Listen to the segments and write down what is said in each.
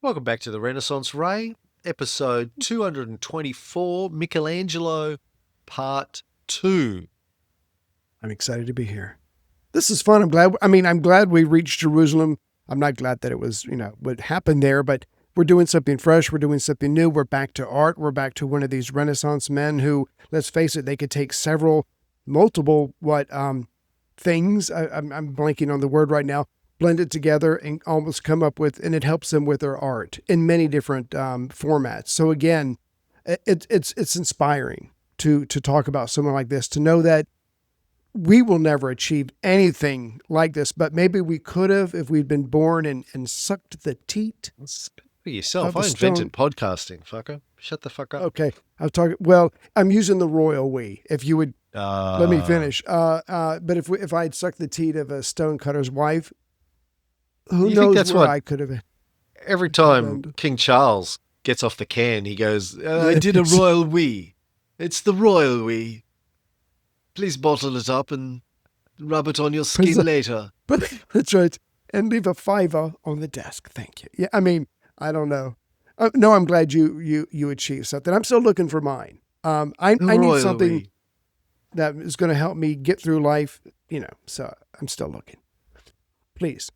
Welcome back to the Renaissance Ray, episode 224, Michelangelo, part 2. I'm excited to be here. This is fun. I'm glad we reached Jerusalem. I'm not glad that it was, what happened there, but we're doing something fresh. We're doing something new. We're back to art. We're back to one of these Renaissance men who, let's face it, they could take multiple things. I'm blanking on the word right now. Blend it together and almost come up with, and it helps them with their art in many different formats. So again, it's inspiring to talk about someone like this, to know that we will never achieve anything like this, but maybe we could have if we'd been born and sucked the teat. Speak for yourself. Of I a invented podcasting, fucker. Shut the fuck up. Okay, I'm using the royal we. If you would let me finish. But if I had sucked the teat of a stonecutter's wife, who You think knows that's where what I could have. every time King Charles gets off the can, he goes, I did a royal we. It's the royal we. Please bottle it up and rub it on your skin later. But that's right. And leave a $5 on the desk. Thank you. Yeah, I don't know. No, I'm glad you achieved something. I'm still looking for mine. I need something that is going to help me get through life, so I'm still looking. Please.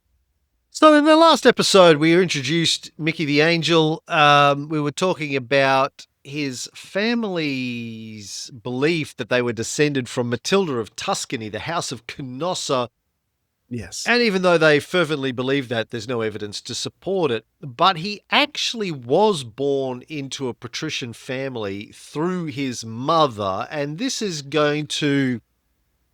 So in the last episode, we introduced Mickey the Angel. We were talking about his family's belief that they were descended from Matilda of Tuscany, the House of Canossa. Yes. And even though they fervently believe that, there's no evidence to support it. But he actually was born into a patrician family through his mother, and this is going to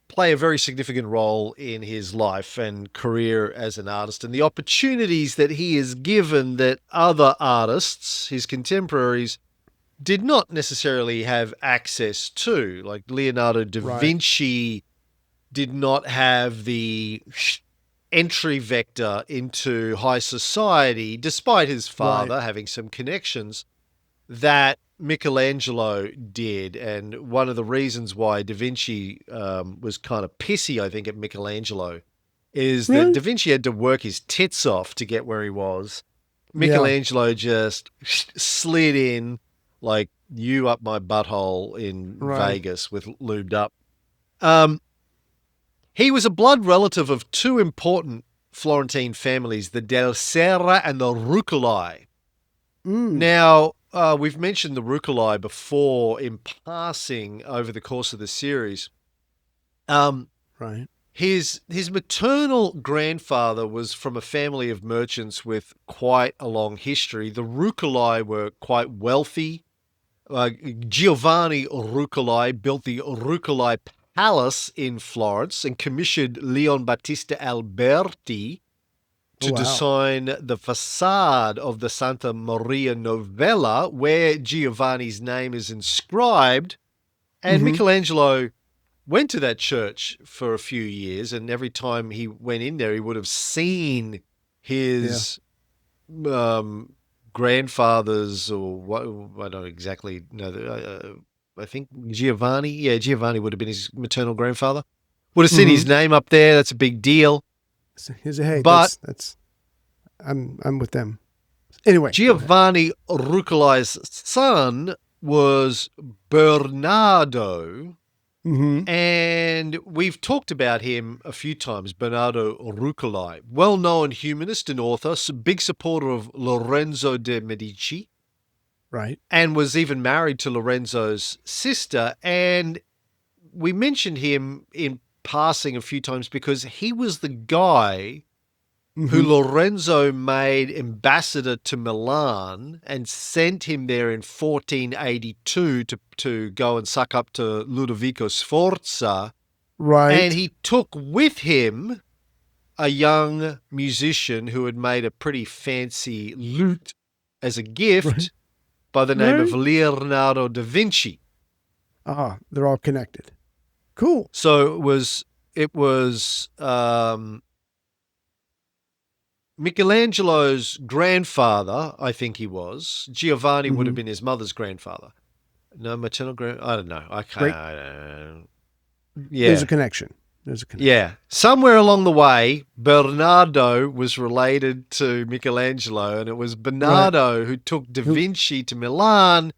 play a very significant role in his life and career as an artist, and the opportunities that he is given that other artists, his contemporaries, did not necessarily have access to. Like Leonardo da Vinci did not have the entry vector into high society, despite his father having some connections, that Michelangelo did. And one of the reasons why Da Vinci was kind of pissy, I think, at Michelangelo is that Da Vinci had to work his tits off to get where he was. Michelangelo just slid in like you up my butthole in Vegas with lubed up. He was a blood relative of two important Florentine families, the Del Serra and the Rucellai. Now, we've mentioned the Rucellai before in passing over the course of the series. His maternal grandfather was from a family of merchants with quite a long history. The Rucellai were quite wealthy. Giovanni Rucellai built the Rucellai Palace in Florence and commissioned Leon Battista Alberti to design the facade of the Santa Maria Novella, where Giovanni's name is inscribed. And Michelangelo went to that church for a few years, and every time he went in there, he would have seen his grandfather's, or what, I don't exactly know. I think Giovanni. Yeah, Giovanni would have been his maternal grandfather. Would have seen his name up there. That's a big deal. But I'm with them. Anyway, Giovanni Ruccellai's son was Bernardo, and we've talked about him a few times. Bernardo Rucellai, well-known humanist and author, big supporter of Lorenzo de Medici, and was even married to Lorenzo's sister. And we mentioned him in passing a few times because he was the guy who Lorenzo made ambassador to Milan and sent him there in 1482 to go and suck up to Ludovico Sforza. And he took with him a young musician who had made a pretty fancy lute as a gift by the name of Leonardo da Vinci. They're all connected. Cool. So it was Michelangelo's grandfather, I think he was. Giovanni would have been his mother's grandfather. No, maternal I don't know. I can't. There's a connection. There's a connection. Yeah. Somewhere along the way, Bernardo was related to Michelangelo, and it was Right. Bernardo who took Da Who, Vinci to Milan,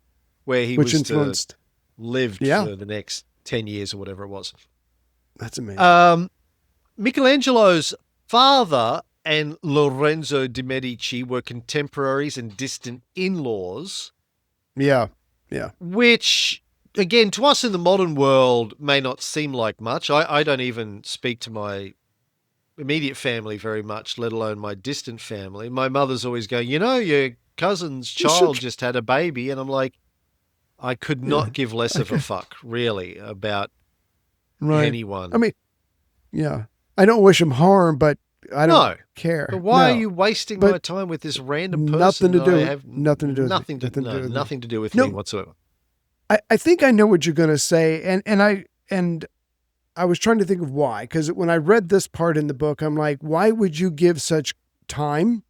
where he which was to influenced. lived Yeah. for the next 10 years or whatever it was. That's amazing. Um, Michelangelo's father and Lorenzo de' Medici were contemporaries and distant in-laws, Yeah. Yeah. which, again, to us in the modern world may not seem like much. I don't even speak to my immediate family very much, let alone my distant family. My mother's always going, your cousin's You should. child just had a baby. And I'm like, I could Yeah. not give less of a fuck, really, about Right. I anyone. mean, yeah. I don't wish him harm, but I don't No. But care. why are No. you wasting But my time with this random nothing person to that I do. have Nothing to do with me. nothing to Nothing to do no, with me. nothing to do with me No, whatsoever? I think I know what you're gonna say, and I was trying to think of why, because when I read this part in the book, I'm like, why would you give such time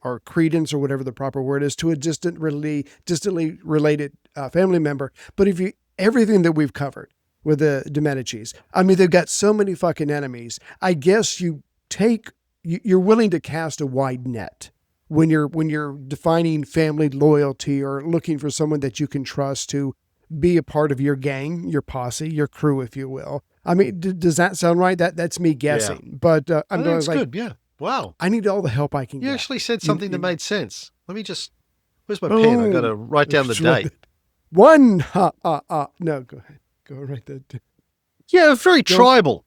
or credence or whatever the proper word is to a distantly related family member? But if you everything that we've covered with the De Medicis, I mean, they've got so many fucking enemies. I guess you're willing to cast a wide net when you're defining family loyalty or looking for someone that you can trust to be a part of your gang, your posse, your crew, if you will. I mean, does that sound right? That's me Yeah. guessing, but I I'm think going it's like, good. Yeah. Wow. I need all the help I can You get. actually said You, something that you, made sense. Let me just, where's my pen? I got to boom. write down the date. One. No, go ahead. Go right there. Yeah, very Go tribal.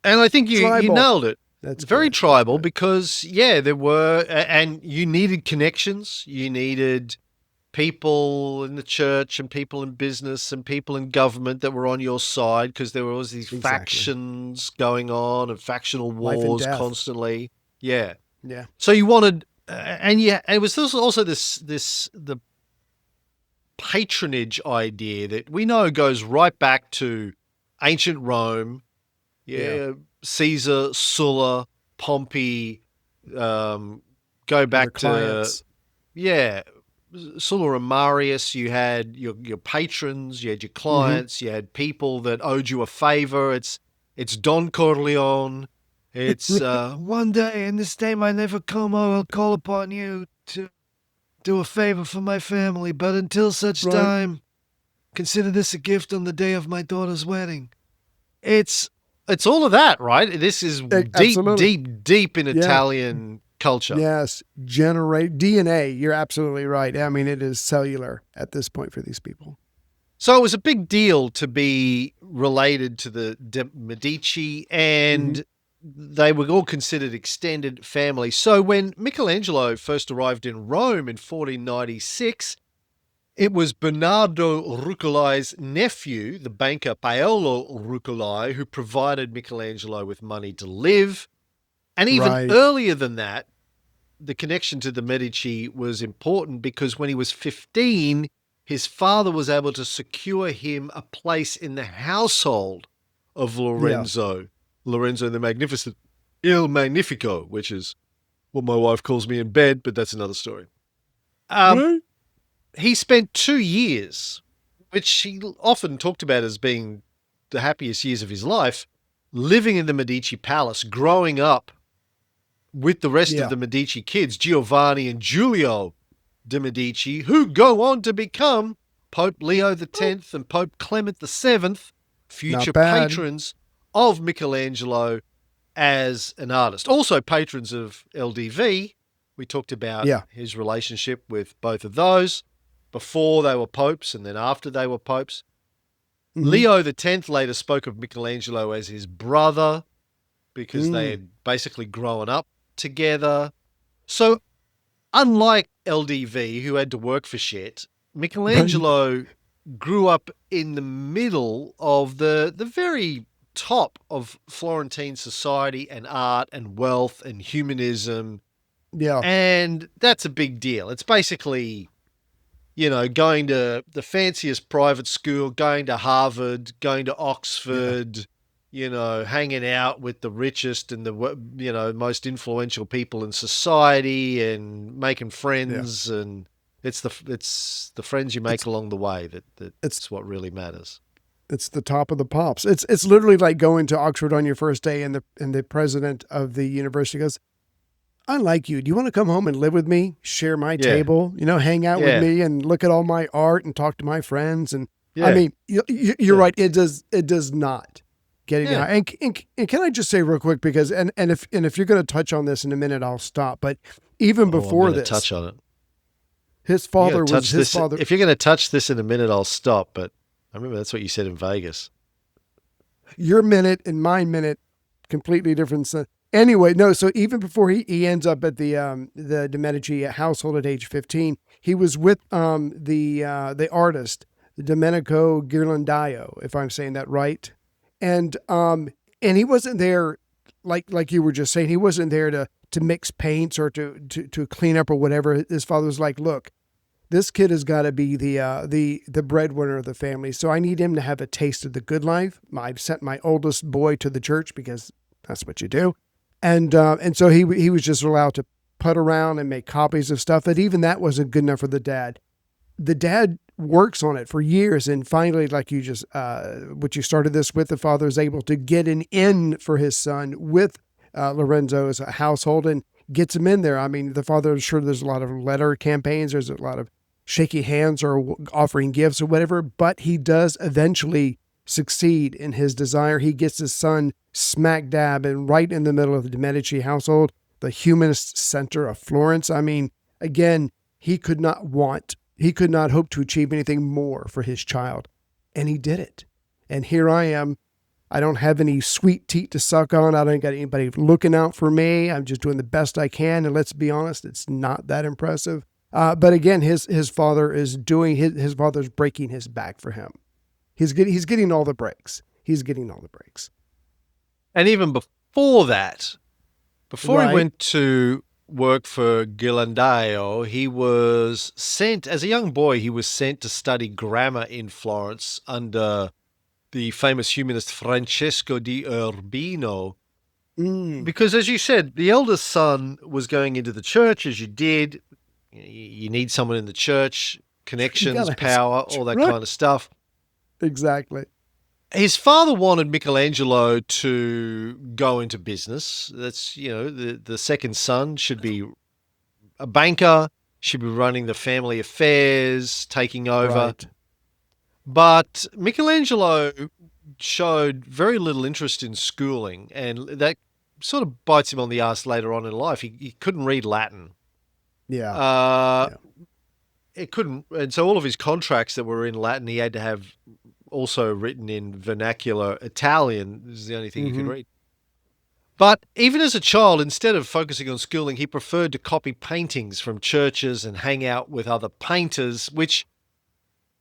And I think you tribal. nailed it. That's Very good. That's tribal good. because, yeah, there were, and you needed connections. You needed people in the church and people in business and people in government that were on your side because there were always these Exactly. factions going on and factional Life and wars death. constantly. Yeah. Yeah. So you wanted, and yeah, it was also the patronage idea that we know goes right back to ancient Rome. Yeah. Yeah, Caesar, Sulla, Pompey, um, go Other back to, clients. yeah, Sulla and Marius. You had your patrons, you had your Mm-hmm. clients, you had people that owed you a favor. It's Don Corleone. It's one day, and this day might never come. I will call upon you to do a favor for my family, but until such Right. time, consider this a gift on the day of my daughter's wedding. It's it's all of that, right? This is deep, Absolutely. deep, deep in Yeah. Italian culture. Yes, generate DNA. You're absolutely right. I mean, it is cellular at this point for these people. So it was a big deal to be related to the De Medici, Mm-hmm. and they were all considered extended family. So when Michelangelo first arrived in Rome in 1496, it was Bernardo Ruccellai's nephew, the banker Paolo Ruccellai, who provided Michelangelo with money to live. And even Right. earlier than that, the connection to the Medici was important because when he was 15, his father was able to secure him a place in the household of Yeah. Lorenzo the Magnificent, Il Magnifico, which is what my wife calls me in bed, but that's another story. Um, Right. he spent 2 years, which he often talked about as being the happiest years of his life, living in the Medici palace, growing up with the rest of Yeah. the Medici kids, Giovanni and Giulio de' Medici, who go on to become Pope Leo Oh, X and Pope Clement VII, future not bad. patrons of Michelangelo as an artist. Also patrons of LDV. We talked about Yeah. his relationship with both of those before they were popes and then after they were popes. Mm-hmm. Leo X later spoke of Michelangelo as his brother because they Mm. had basically grown up together. So, unlike LDV, who had to work for shit, Right. Michelangelo grew up in the middle of the very top of Florentine society and art and wealth and humanism. Yeah. And that's a big deal. It's basically, going to the fanciest private school, going to Harvard, going to Yeah. Oxford, hanging out with the richest and the most influential people in society and making Yeah. friends. And it's the friends you make It's along the way it's that's what really matters. It's the top of the pops. It's literally like going to Oxford on your first day, and the president of the university goes, "I like you. Do you want to come home and live with me? Share my Yeah. table, hang out with Yeah. me and look at all my art and talk to my friends." And I Yeah. mean, you're Yeah. right. It does not get any Yeah. higher. And can I just say real quick, because if you're going to touch on this in a minute, I'll stop. But even Oh, I'm before going to this, touch on it. his You're going father to was touch his this. father. If you're going to touch this in a minute, I'll stop. But I remember that's what you said in Vegas. Your minute and my minute, completely different. Anyway, no. So even before he ends up at the Medici household at age 15, he was with the artist Domenico Ghirlandaio, if I'm saying that right, and he wasn't there like you were just saying. He wasn't there to mix paints or to clean up or whatever. His father was like, look, this kid has got to be the breadwinner of the family. So I need him to have a taste of the good life. I've sent my oldest boy to the church because that's what you do. And so he was just allowed to put around and make copies of stuff. But even that wasn't good enough for the dad. The dad works on it for years, and finally, like you just what you started this with, the father is able to get an in for his son with Lorenzo's household and gets him in there. I mean, the father is sure there's a lot of letter campaigns. There's a lot of shaky hands or offering gifts or whatever, but he does eventually succeed in his desire. He gets his son smack dab and right in the middle of the Medici household, the humanist center of Florence. I mean, again, he could not hope to achieve anything more for his child. And he did it. And here I am. I don't have any sweet teat to suck on. I don't got anybody looking out for me. I'm just doing the best I can. And let's be honest, it's not that impressive. But again, his father is doing his father's breaking his back for him. He's getting all the breaks. He's getting all the breaks. And even before that, before he Right. went to work for Ghirlandaio, he was sent, as a young boy, he was sent to study grammar in Florence under the famous humanist Francesco di Urbino. Because, as you said, the eldest son was going into the church, as you did. You need someone in the church, connections, power, all that kind of stuff. Exactly. His father wanted Michelangelo to go into business. That's, the second son should be a banker, should be running the family affairs, taking over. Right. But Michelangelo showed very little interest in schooling, and that sort of bites him on the ass later on in life. He couldn't read Latin. Yeah. It couldn't, and so all of his contracts that were in Latin, he had to have also written in vernacular Italian. This is the only thing he could read. But even as a child, instead of focusing on schooling, he preferred to copy paintings from churches and hang out with other painters, which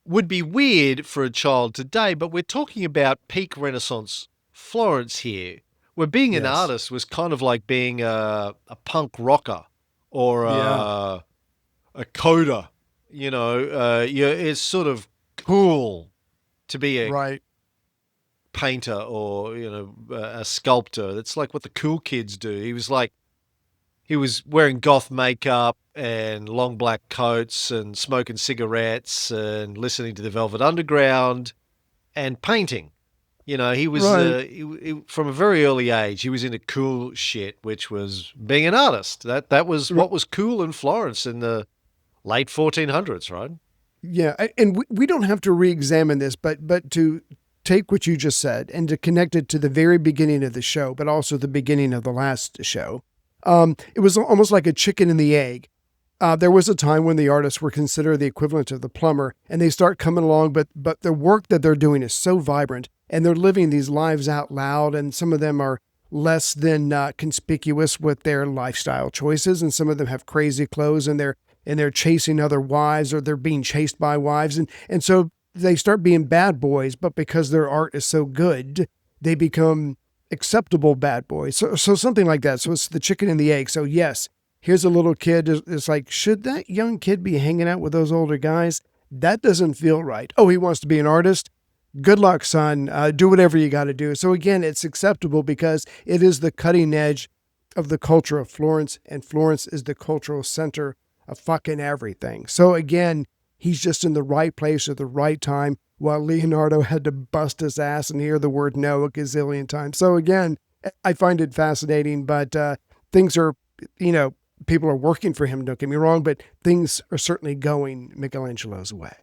would be weird for a child today. But we're talking about peak Renaissance Florence here, where being an artist was kind of like being a punk rocker or a coder. It's sort of cool to be a painter or a sculptor. That's like what the cool kids do. He was wearing goth makeup and long black coats and smoking cigarettes and listening to the Velvet Underground and painting. He was from a very early age, he was into cool shit, which was being an artist. That was what was cool in Florence in the late 1400s, right? Yeah, and we don't have to re-examine this, but to take what you just said and to connect it to the very beginning of the show, but also the beginning of the last show. It was almost like a chicken and the egg. There was a time when the artists were considered the equivalent of the plumber, and they start coming along, but the work that they're doing is so vibrant, and they're living these lives out loud, and some of them are less than conspicuous with their lifestyle choices, and some of them have crazy clothes, and they're chasing other wives, or they're being chased by wives, and so they start being bad boys, but because their art is so good, they become acceptable bad boys. So something like that. So it's the chicken and the egg. So yes, here's a little kid. It's like, should that young kid be hanging out with those older guys? That doesn't feel right. Oh, he wants to be an artist. Good luck, son. Do whatever you got to do. So again, it's acceptable because it is the cutting edge of the culture of Florence, and Florence is the cultural center of fucking everything. So again, He's just in the right place at the right time, while Leonardo had to bust his ass and hear the word no a gazillion times. So again, I find it fascinating, but things are, you know, people are working for him, don't get me wrong, but things are certainly going Michelangelo's way.